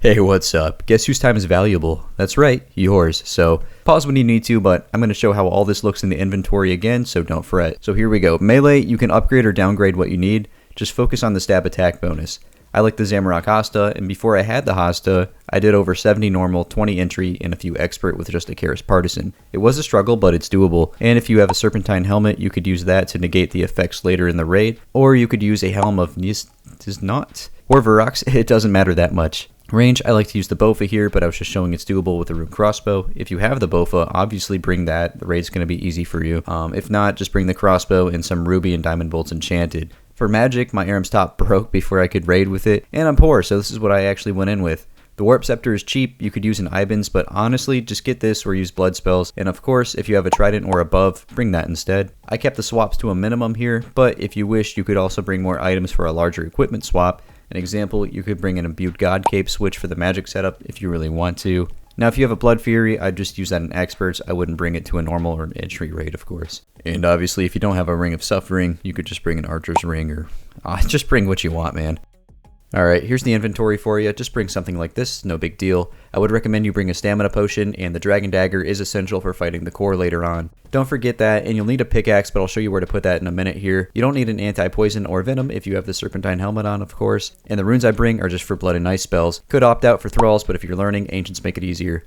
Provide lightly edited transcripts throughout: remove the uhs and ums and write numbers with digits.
Hey, what's up? Guess whose time is valuable? That's right, yours. So pause when you need to, but I'm going to show how all this looks in the inventory again, so don't fret. So here we go. Melee, you can upgrade or downgrade what you need. Just focus on the stab attack bonus. I like the Zamorak Hasta, and before I had the Hasta, I did over 70 normal, 20 entry, and a few expert with just a Kaas Partisan. It was a struggle, but it's doable, and if you have a Serpentine helmet, you could use that to negate the effects later in the raid, or you could use a Helm of Niznot or Vurox. It doesn't matter that much. Range, I like to use the Bofa here, but I was just showing it's doable with the Rune Crossbow. If you have the Bofa, obviously bring that. The raid's going to be easy for you. If not, just bring the Crossbow and some Ruby and Diamond Bolts Enchanted. For magic, my Aram's Top broke before I could raid with it, and I'm poor, so this is what I actually went in with. The Warp Scepter is cheap, you could use an Ibans, but honestly, just get this or use blood spells, and of course, if you have a Trident or above, bring that instead. I kept the swaps to a minimum here, but if you wish, you could also bring more items for a larger equipment swap. An example, you could bring an Imbued God Cape switch for the magic setup if you really want to. Now if you have a Blood Fury, I'd just use that in Experts. I wouldn't bring it to a normal or an entry raid, of course. And obviously, if you don't have a Ring of Suffering, you could just bring an Archer's Ring or just bring what you want, man. Alright, here's the inventory for you. Just bring something like this, no big deal. I would recommend you bring a stamina potion, and the Dragon Dagger is essential for fighting the core later on. Don't forget that, and you'll need a pickaxe, but I'll show you where to put that in a minute here. You don't need an anti-poison or venom if you have the Serpentine helmet on, of course. And the runes I bring are just for blood and ice spells. Could opt out for thralls, but if you're learning, ancients make it easier.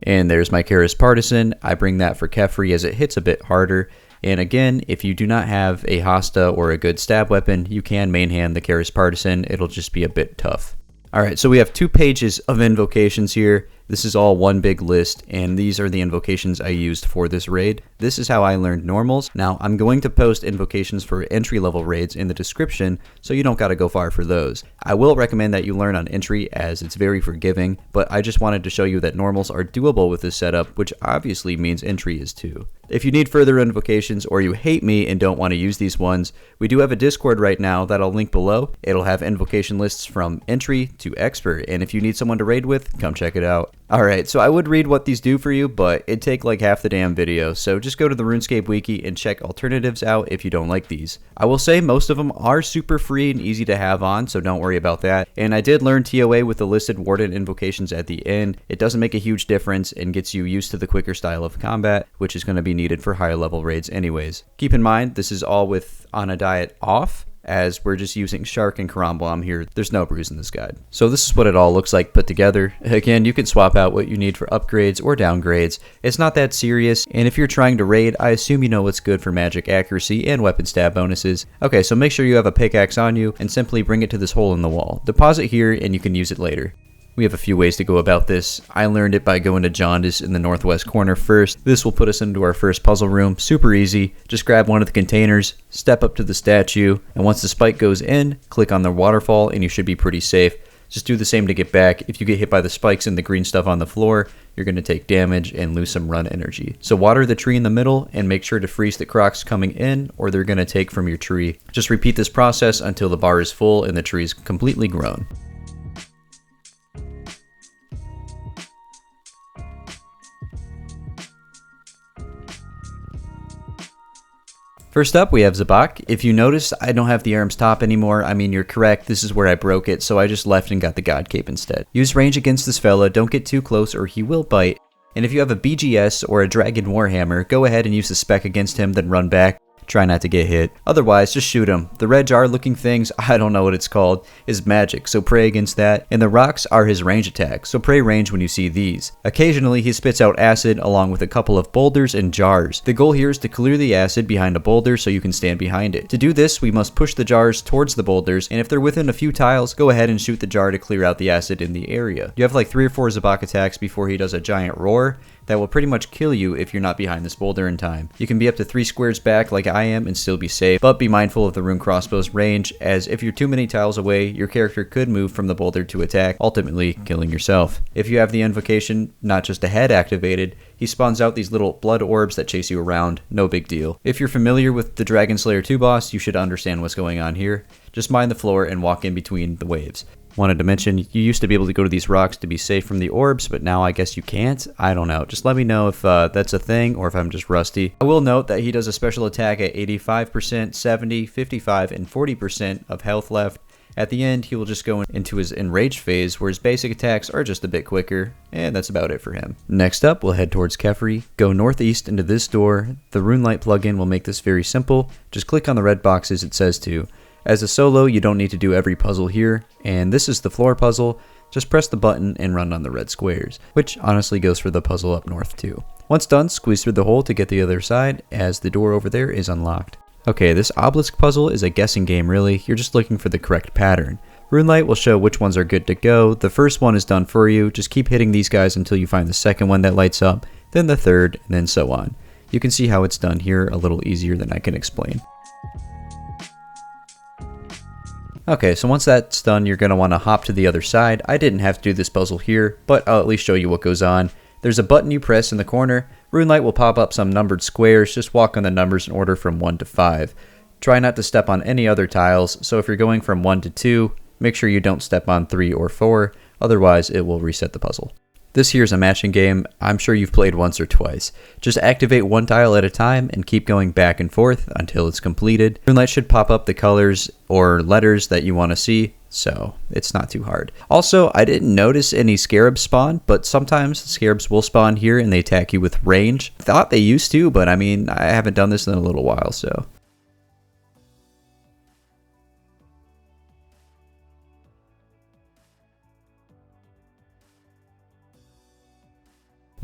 And there's my Kaas Partisan. I bring that for Kephri as it hits a bit harder. And again, if you do not have a Hasta or a good stab weapon, you can mainhand the Kaas Partisan. It'll just be a bit tough. Alright, so we have 2 pages of invocations here. This is all one big list, and these are the invocations I used for this raid. This is how I learned normals. Now, I'm going to post invocations for entry-level raids in the description, so you don't gotta go far for those. I will recommend that you learn on entry, as it's very forgiving, but I just wanted to show you that normals are doable with this setup, which obviously means entry is too. If you need further invocations, or you hate me and don't want to use these ones, we do have a Discord right now that I'll link below. It'll have invocation lists from entry to expert, and if you need someone to raid with, come check it out. Alright, so I would read what these do for you, but it'd take like half the damn video, so just go to the RuneScape wiki and check alternatives out if you don't like these. I will say most of them are super free and easy to have on, so don't worry about that. And I did learn TOA with the listed Warden invocations at the end. It doesn't make a huge difference and gets you used to the quicker style of combat, which is going to be needed for higher level raids anyways. Keep in mind, this is all with on a diet off, as we're just using Shark and Karamblam here. There's no brews in this guide. So this is what it all looks like put together. Again, you can swap out what you need for upgrades or downgrades. It's not that serious, and if you're trying to raid, I assume you know what's good for magic accuracy and weapon stab bonuses. Okay, so make sure you have a pickaxe on you and simply bring it to this hole in the wall. Deposit here and you can use it later. We have a few ways to go about this. I learned it by going to Jaundice in the northwest corner first. This will put us into our first puzzle room. Super easy. Just grab one of the containers, step up to the statue, and once the spike goes in, click on the waterfall and you should be pretty safe. Just do the same to get back. If you get hit by the spikes and the green stuff on the floor, you're going to take damage and lose some run energy. So water the tree in the middle and make sure to freeze the crocs coming in or they're going to take from your tree. Just repeat this process until the bar is full and the tree is completely grown. First up, we have Zebak. If you notice, I don't have the Aram's Top anymore. I mean, you're correct, this is where I broke it, so I just left and got the God Cape instead. Use range against this fella, don't get too close or he will bite. And if you have a BGS or a Dragon Warhammer, go ahead and use the spec against him, then run back. Try not to get hit. Otherwise, just shoot him. The red jar looking things, I don't know what it's called, is magic, so pray against that. And the rocks are his range attacks, so pray range when you see these. Occasionally, he spits out acid along with a couple of boulders and jars. The goal here is to clear the acid behind a boulder so you can stand behind it. To do this, we must push the jars towards the boulders, and if they're within a few tiles, go ahead and shoot the jar to clear out the acid in the area. You have like 3 or 4 Zebak attacks before he does a giant roar. That will pretty much kill you if you're not behind this boulder in time. You can be up to 3 squares back like I am and still be safe, but be mindful of the Rune Crossbow's range, as if you're too many tiles away, your character could move from the boulder to attack, ultimately killing yourself. If you have the invocation, not just a head activated, he spawns out these little blood orbs that chase you around, no big deal. If you're familiar with the Dragon Slayer 2 boss, you should understand what's going on here. Just mind the floor and walk in between the waves. Wanted to mention, you used to be able to go to these rocks to be safe from the orbs, but now I guess you can't? I don't know. Just let me know if that's a thing or if I'm just rusty. I will note that he does a special attack at 85%, 70%, 55%, and 40% of health left, At the end, he will just go into his enraged phase where his basic attacks are just a bit quicker, and that's about it for him. Next up, we'll head towards Kephri. Go northeast into this door. The Runelight plugin will make this very simple. Just click on the red boxes it says to. As a solo, you don't need to do every puzzle here, and this is the floor puzzle. Just press the button and run on the red squares, which honestly goes for the puzzle up north too. Once done, squeeze through the hole to get the other side, as the door over there is unlocked. Okay, this obelisk puzzle is a guessing game really, you're just looking for the correct pattern. Runelight will show which ones are good to go. The first one is done for you, just keep hitting these guys until you find the second one that lights up, then the third, and then so on. You can see how it's done here a little easier than I can explain. Okay, so once that's done, you're going to want to hop to the other side. I didn't have to do this puzzle here, but I'll at least show you what goes on. There's a button you press in the corner. Runelight will pop up some numbered squares. Just walk on the numbers in order from 1 to 5. Try not to step on any other tiles, so if you're going from 1 to 2, make sure you don't step on 3 or 4, otherwise it will reset the puzzle. This here is a matching game. I'm sure you've played once or twice. Just activate one tile at a time and keep going back and forth until it's completed. Runelight should pop up the colors or letters that you want to see, so it's not too hard. Also, I didn't notice any scarabs spawn, but sometimes scarabs will spawn here and they attack you with range. I thought they used to, but I mean, I haven't done this in a little while, so.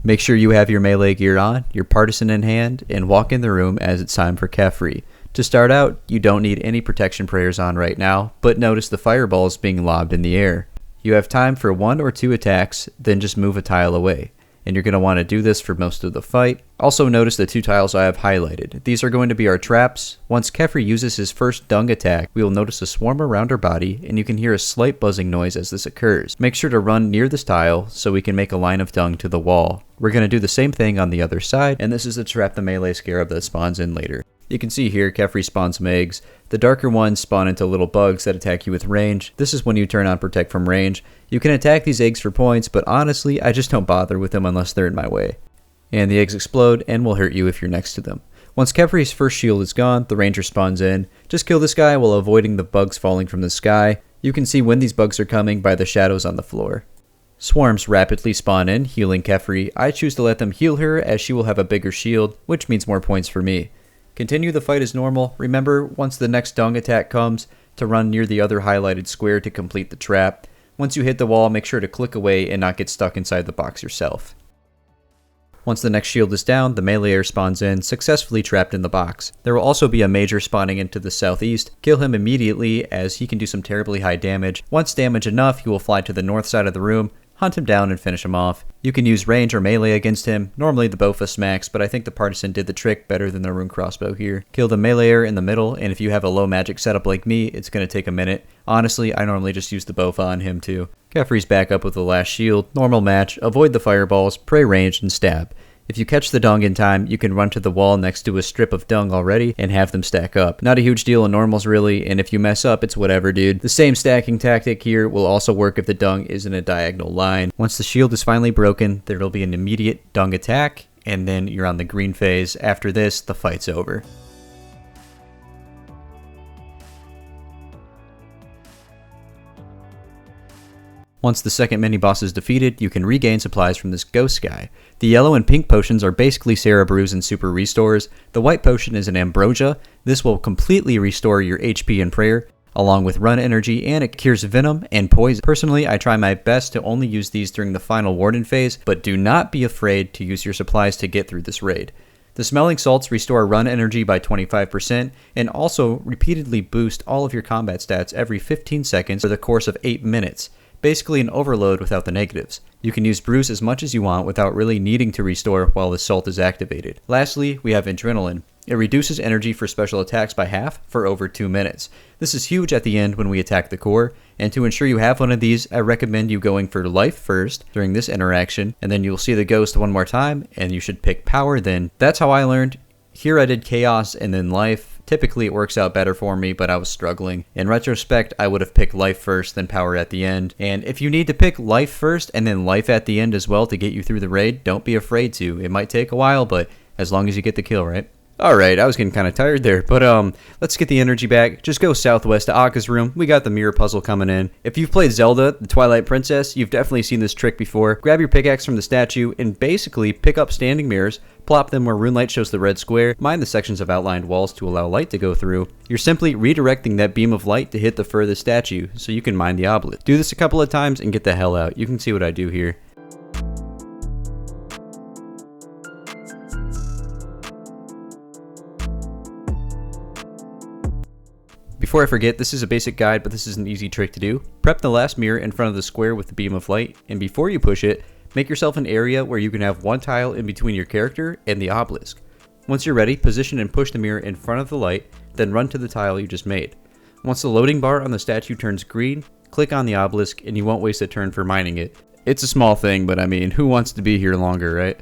Make sure you have your melee gear on, your partisan in hand, and walk in the room as it's time for Kephri. To start out, you don't need any protection prayers on right now, but notice the fireballs being lobbed in the air. You have time for 1 or 2 attacks, then just move a tile away. And you're going to want to do this for most of the fight. Also notice the 2 tiles I have highlighted. These are going to be our traps. Once Kephri uses his first dung attack, we will notice a swarm around her body, and you can hear a slight buzzing noise as this occurs. Make sure to run near this tile so we can make a line of dung to the wall. We're going to do the same thing on the other side, and this is to trap the melee scarab that spawns in later. You can see here, Kephri spawns some eggs. The darker ones spawn into little bugs that attack you with range. This is when you turn on Protect from range. You can attack these eggs for points, but honestly, I just don't bother with them unless they're in my way. And the eggs explode and will hurt you if you're next to them. Once Kephri's first shield is gone, the ranger spawns in. Just kill this guy while avoiding the bugs falling from the sky. You can see when these bugs are coming by the shadows on the floor. Swarms rapidly spawn in, healing Kephri. I choose to let them heal her as she will have a bigger shield, which means more points for me. Continue the fight as normal. Remember, once the next dung attack comes, to run near the other highlighted square to complete the trap. Once you hit the wall, make sure to click away and not get stuck inside the box yourself. Once the next shield is down, the meleeer spawns in, successfully trapped in the box. There will also be a major spawning into the southeast. Kill him immediately as he can do some terribly high damage. Once damage enough, he will fly to the north side of the room, hunt him down and finish him off. You can use range or melee against him. Normally the Bofa smacks, but I think the partisan did the trick better than the rune crossbow here. Kill the meleeer in the middle, and if you have a low magic setup like me, it's going to take a minute. Honestly, I normally just use the Bofa on him too. Kephri's back up with the last shield. Normal match, avoid the fireballs, pray range, and stab. If you catch the dung in time, you can run to the wall next to a strip of dung already and have them stack up. Not a huge deal in normals really, and if you mess up, it's whatever, dude. The same stacking tactic here will also work if the dung is in a diagonal line. Once the shield is finally broken, there will be an immediate dung attack, and then you're on the green phase. After this, the fight's over. Once the second mini-boss is defeated, you can regain supplies from this ghost guy. The yellow and pink potions are basically Brews and super restores. The white potion is an ambrosia. This will completely restore your HP and prayer, along with run energy, and it cures venom and poison. Personally, I try my best to only use these during the final warden phase, but do not be afraid to use your supplies to get through this raid. The smelling salts restore run energy by 25% and also repeatedly boost all of your combat stats every 15 seconds for the course of 8 minutes. Basically an overload without the negatives. You can use Brews as much as you want without really needing to restore while the salt is activated. Lastly, we have Adrenaline. It reduces energy for special attacks by half for over 2 minutes. This is huge at the end when we attack the core, and to ensure you have one of these, I recommend you going for life first during this interaction, and then you'll see the ghost one more time, and you should pick power then. That's how I learned. Here I did chaos and then life. Typically it works out better for me, but I was struggling. In retrospect, I would have picked life first, then power at the end. And if you need to pick life first and then life at the end as well to get you through the raid, don't be afraid to. It might take a while, but as long as you get the kill, right? Alright, I was getting kind of tired there, but let's get the energy back. Just go southwest to Akkah's room. We got the mirror puzzle coming in. If you've played Zelda, the Twilight Princess, you've definitely seen this trick before. Grab your pickaxe from the statue and basically pick up standing mirrors, plop them where runelight shows the red square, mine the sections of outlined walls to allow light to go through. You're simply redirecting that beam of light to hit the furthest statue, so you can mine the obelisk. Do this a couple of times and get the hell out. You can see what I do here. Before I forget, this is a basic guide, but this is an easy trick to do. Prep the last mirror in front of the square with the beam of light, and before you push it, make yourself an area where you can have one tile in between your character and the obelisk. Once you're ready, position and push the mirror in front of the light, then run to the tile you just made. Once the loading bar on the statue turns green, click on the obelisk and you won't waste a turn for mining it. It's a small thing, but I mean, who wants to be here longer, right?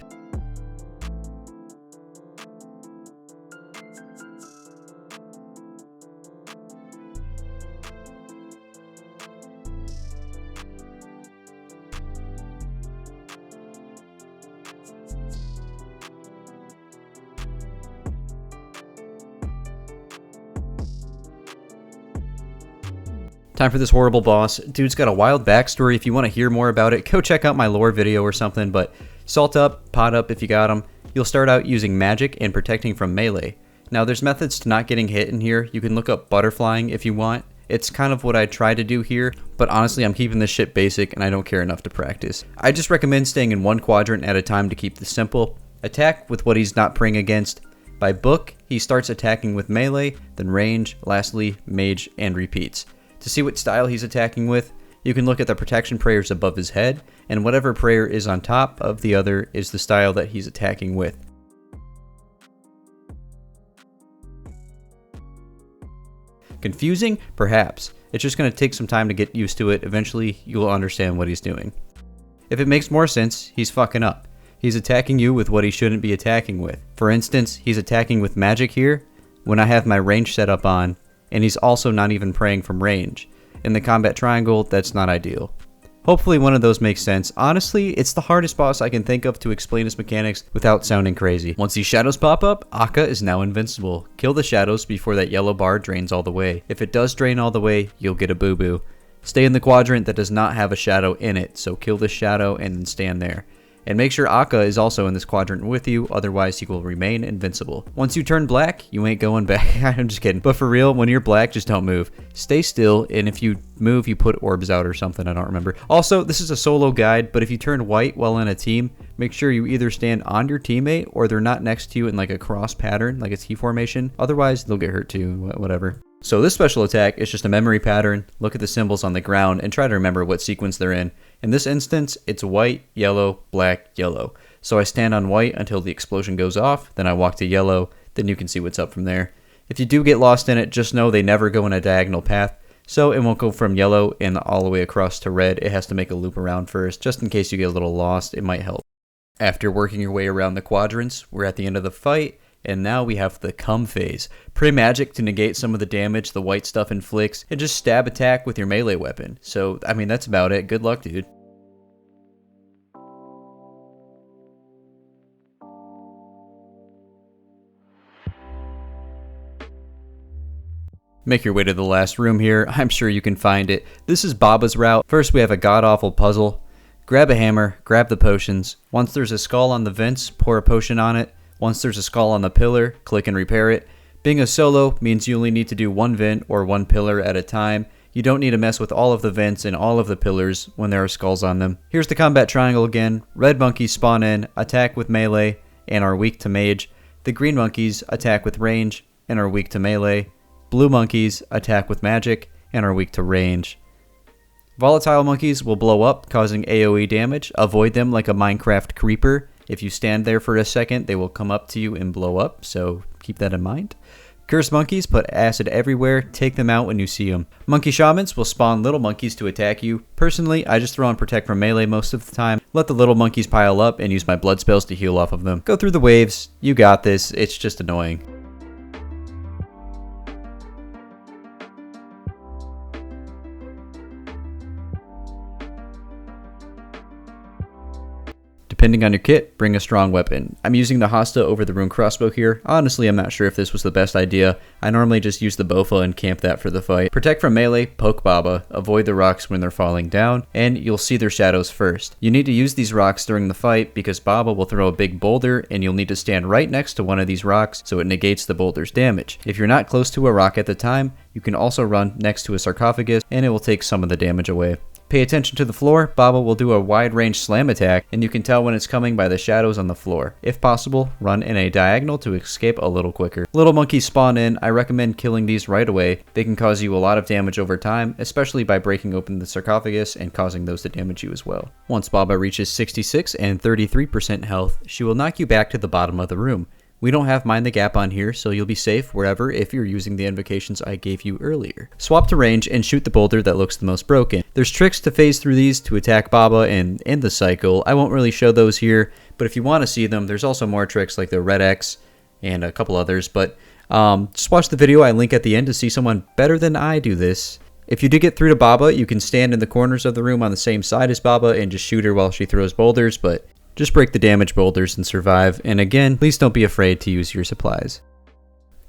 Time for this horrible boss. Dude's got a wild backstory. If you want to hear more about it, go check out my lore video or something, but salt up, pot up if you got them. You'll start out using magic and protecting from melee. Now there's methods to not getting hit in here. You can look up butterflying if you want. It's kind of what I try to do here, but honestly I'm keeping this shit basic and I don't care enough to practice. I just recommend staying in one quadrant at a time to keep this simple. Attack with what he's not praying against. By book, he starts attacking with melee, then range, lastly mage, and repeats. To see what style he's attacking with, you can look at the protection prayers above his head, and whatever prayer is on top of the other is the style that he's attacking with. Confusing? Perhaps. It's just going to take some time to get used to it. Eventually, you'll understand what he's doing. If it makes more sense, he's fucking up. He's attacking you with what he shouldn't be attacking with. For instance, he's attacking with magic here, when I have my range set up on, and he's also not even praying from range. In the combat triangle, that's not ideal. Hopefully one of those makes sense. Honestly, it's the hardest boss I can think of to explain his mechanics without sounding crazy. Once these shadows pop up, Akkah is now invincible. Kill the shadows before that yellow bar drains all the way. If it does drain all the way, you'll get a boo-boo. Stay in the quadrant that does not have a shadow in it, so kill the shadow and then stand there. And make sure Akkah is also in this quadrant with you, otherwise he will remain invincible. Once you turn black, you ain't going back. I'm just kidding. But for real, when you're black, just don't move. Stay still, and if you move, you put orbs out or something, I don't remember. Also, this is a solo guide, but if you turn white while in a team, make sure you either stand on your teammate or they're not next to you in like a cross pattern, like a T formation. Otherwise, they'll get hurt too, whatever. So this special attack is just a memory pattern. Look at the symbols on the ground and try to remember what sequence they're in. In this instance, it's white, yellow, black, yellow. So I stand on white until the explosion goes off, then I walk to yellow, then you can see what's up from there. If you do get lost in it, just know they never go in a diagonal path, so it won't go from yellow and all the way across to red. It has to make a loop around first, just in case you get a little lost, it might help. After working your way around the quadrants, we're at the end of the fight, and now we have the come phase. Pray magic to negate some of the damage the white stuff inflicts, and just stab attack with your melee weapon. So, I mean, that's about it. Good luck, dude. Make your way to the last room here. I'm sure you can find it. This is Baba's route. First, we have a god-awful puzzle. Grab a hammer, grab the potions. Once there's a skull on the vents, pour a potion on it. Once there's a skull on the pillar, click and repair it. Being a solo means you only need to do one vent or one pillar at a time. You don't need to mess with all of the vents and all of the pillars when there are skulls on them. Here's the combat triangle again. Red monkeys spawn in, attack with melee, and are weak to mage. The green monkeys attack with range, and are weak to melee. Blue monkeys attack with magic, and are weak to range. Volatile monkeys will blow up, causing AoE damage. Avoid them like a Minecraft creeper. If you stand there for a second, they will come up to you and blow up, so keep that in mind. Cursed monkeys put acid everywhere. Take them out when you see them. Monkey shamans will spawn little monkeys to attack you. Personally, I just throw on protect from melee most of the time. Let the little monkeys pile up and use my blood spells to heal off of them. Go through the waves. You got this. It's just annoying. Depending on your kit, bring a strong weapon. I'm using the Hasta over the rune crossbow here. Honestly, I'm not sure if this was the best idea. I normally just use the Bofa and camp that for the fight. Protect from melee, poke Baba, avoid the rocks when they're falling down, and you'll see their shadows first. You need to use these rocks during the fight because Baba will throw a big boulder and you'll need to stand right next to one of these rocks so it negates the boulder's damage. If you're not close to a rock at the time, you can also run next to a sarcophagus and it will take some of the damage away. Pay attention to the floor. Baba will do a wide range slam attack and you can tell when it's coming by the shadows on the floor. If possible, run in a diagonal to escape a little quicker. Little monkeys spawn in. I recommend killing these right away. They can cause you a lot of damage over time, especially by breaking open the sarcophagus and causing those to damage you as well. Once Baba reaches 66 and 33% health, she will knock you back to the bottom of the room. We don't have Mind the Gap on here, so you'll be safe wherever if you're using the invocations I gave you earlier. Swap to range and shoot the boulder that looks the most broken. There's tricks to phase through these to attack Baba and end the cycle. I won't really show those here, but if you want to see them, there's also more tricks like the Red X and a couple others, but just watch the video I link at the end to see someone better than I do this. If you do get through to Baba, you can stand in the corners of the room on the same side as Baba and just shoot her while she throws boulders, but just break the damage boulders and survive, and again, please don't be afraid to use your supplies.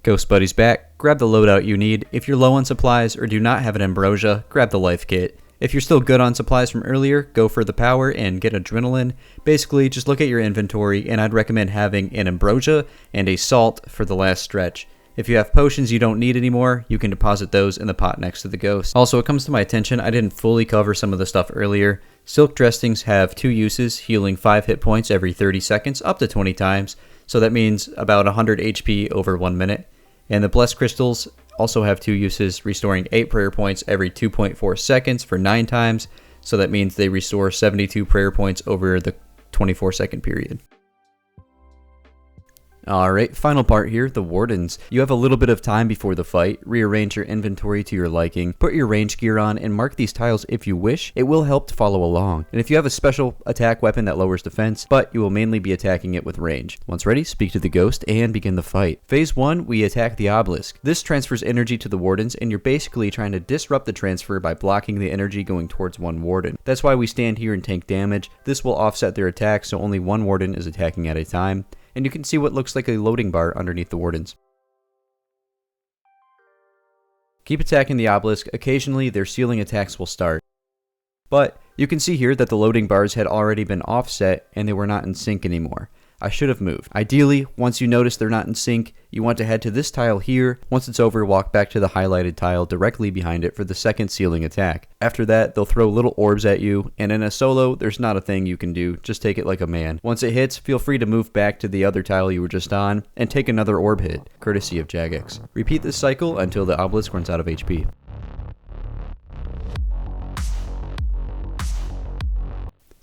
Ghost Buddy's back, grab the loadout you need. If you're low on supplies or do not have an ambrosia, grab the life kit. If you're still good on supplies from earlier, go for the power and get adrenaline. Basically, just look at your inventory, and I'd recommend having an ambrosia and a salt for the last stretch. If you have potions you don't need anymore, you can deposit those in the pot next to the ghost. Also, it comes to my attention, I didn't fully cover some of the stuff earlier. Silk dressings have 2 uses, healing 5 hit points every 30 seconds, up to 20 times. So that means about 100 HP over 1 minute. And the blessed crystals also have 2 uses, restoring 8 prayer points every 2.4 seconds for 9 times. So that means they restore 72 prayer points over the 24-second period. Alright, final part here, the Wardens. You have a little bit of time before the fight. Rearrange your inventory to your liking. Put your range gear on and mark these tiles if you wish. It will help to follow along. And if you have a special attack weapon that lowers defense, but you will mainly be attacking it with range. Once ready, speak to the ghost and begin the fight. Phase 1, we attack the obelisk. This transfers energy to the Wardens and you're basically trying to disrupt the transfer by blocking the energy going towards one Warden. That's why we stand here and tank damage. This will offset their attack so only one Warden is attacking at a time. And you can see what looks like a loading bar underneath the Wardens. Keep attacking the obelisk. Occasionally, their ceiling attacks will start. But you can see here that the loading bars had already been offset and they were not in sync anymore. I should have moved. Ideally, once you notice they're not in sync, you want to head to this tile here. Once it's over, walk back to the highlighted tile directly behind it for the second ceiling attack. After that, they'll throw little orbs at you, and in a solo, there's not a thing you can do. Just take it like a man. Once it hits, feel free to move back to the other tile you were just on, and take another orb hit, courtesy of Jagex. Repeat this cycle until the obelisk runs out of HP.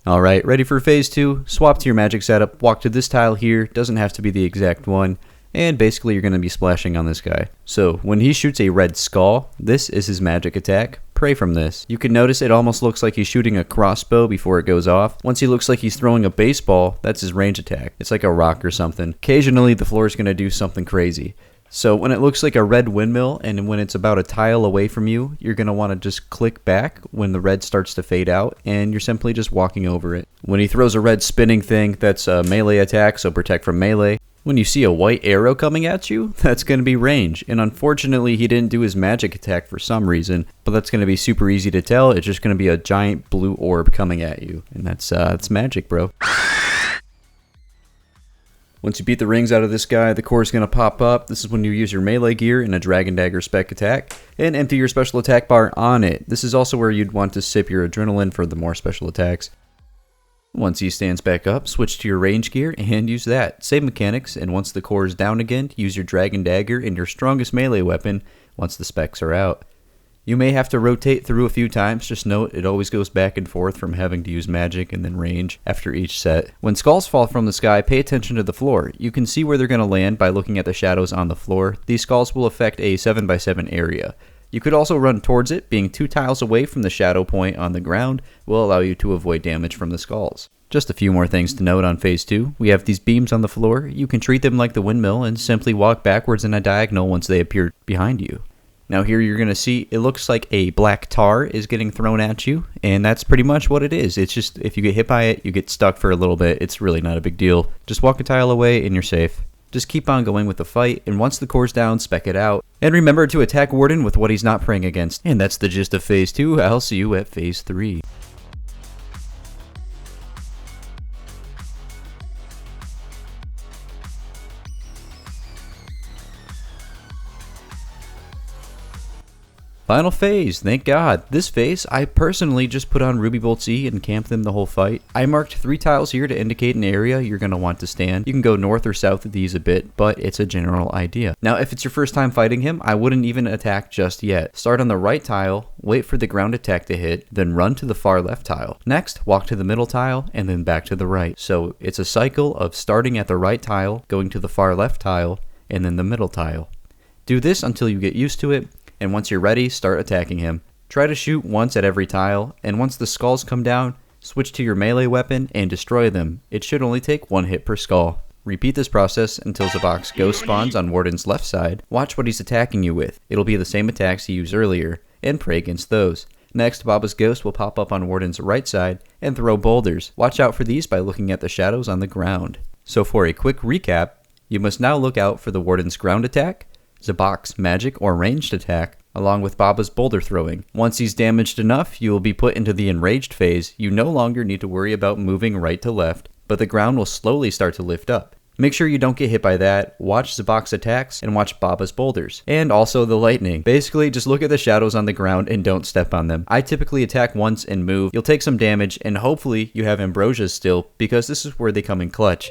Alright, ready for phase 2? Swap to your magic setup, walk to this tile here, doesn't have to be the exact one, and basically you're going to be splashing on this guy. So, when he shoots a red skull, this is his magic attack. Pray from this. You can notice it almost looks like he's shooting a crossbow before it goes off. Once he looks like he's throwing a baseball, that's his range attack. It's like a rock or something. Occasionally the floor is going to do something crazy. So when it looks like a red windmill and when it's about a tile away from you, you're going to want to just click back when the red starts to fade out and you're simply just walking over it. When he throws a red spinning thing, that's a melee attack, so protect from melee. When you see a white arrow coming at you, that's going to be range. And unfortunately, he didn't do his magic attack for some reason, but that's going to be super easy to tell. It's just going to be a giant blue orb coming at you. And that's magic, bro. Once you beat the rings out of this guy, the core is going to pop up. This is when you use your melee gear in a Dragon Dagger spec attack and empty your special attack bar on it. This is also where you'd want to sip your adrenaline for the more special attacks. Once he stands back up, switch to your range gear and use that. Same mechanics, and once the core is down again, use your Dragon Dagger and your strongest melee weapon once the specs are out. You may have to rotate through a few times, just note it always goes back and forth from having to use magic and then range after each set. When skulls fall from the sky, pay attention to the floor. You can see where they're going to land by looking at the shadows on the floor. These skulls will affect a 7x7 area. You could also run towards it, being 2 tiles away from the shadow point on the ground will allow you to avoid damage from the skulls. Just a few more things to note on phase 2. We have these beams on the floor. You can treat them like the windmill and simply walk backwards in a diagonal once they appear behind you. Now here you're going to see it looks like a black tar is getting thrown at you, and that's pretty much what it is. It's just if you get hit by it, you get stuck for a little bit. It's really not a big deal. Just walk a tile away and you're safe. Just keep on going with the fight, and once the core's down, spec it out. And remember to attack Warden with what he's not praying against. And that's the gist of Phase 2. I'll see you at Phase 3. Final phase, thank God. This phase, I personally just put on Ruby Bolts E and camped them the whole fight. I marked 3 tiles here to indicate an area you're going to want to stand. You can go north or south of these a bit, but it's a general idea. Now, if it's your first time fighting him, I wouldn't even attack just yet. Start on the right tile, wait for the ground attack to hit, then run to the far left tile. Next, walk to the middle tile, and then back to the right. So it's a cycle of starting at the right tile, going to the far left tile, and then the middle tile. Do this until you get used to it, and once you're ready, start attacking him. Try to shoot once at every tile, and once the skulls come down, switch to your melee weapon and destroy them. It should only take 1 hit per skull. Repeat this process until Zebak's ghost spawns on Warden's left side. Watch what he's attacking you with. It'll be the same attacks he used earlier, and pray against those. Next, Baba's ghost will pop up on Warden's right side and throw boulders. Watch out for these by looking at the shadows on the ground. So for a quick recap, you must now look out for the Warden's ground attack, Zebak's magic or ranged attack, along with Baba's boulder throwing. Once he's damaged enough, you will be put into the enraged phase. You no longer need to worry about moving right to left, but the ground will slowly start to lift up. Make sure you don't get hit by that, watch Zebak's attacks, and watch Baba's boulders. And also the lightning. Basically, just look at the shadows on the ground and don't step on them. I typically attack once and move. You'll take some damage, and hopefully you have ambrosias still, because this is where they come in clutch.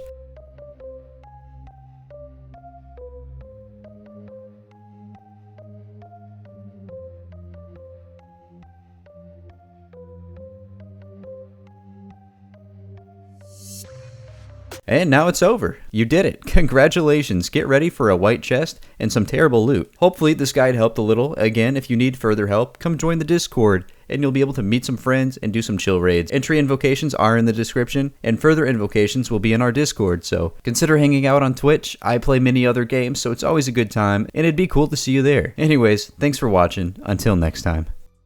And now it's over. You did it. Congratulations. Get ready for a white chest and some terrible loot. Hopefully this guide helped a little. Again, if you need further help, come join the Discord and you'll be able to meet some friends and do some chill raids. Entry invocations are in the description, and further invocations will be in our Discord, so consider hanging out on Twitch. I play many other games, so it's always a good time, and it'd be cool to see you there. Anyways, thanks for watching. Until next time.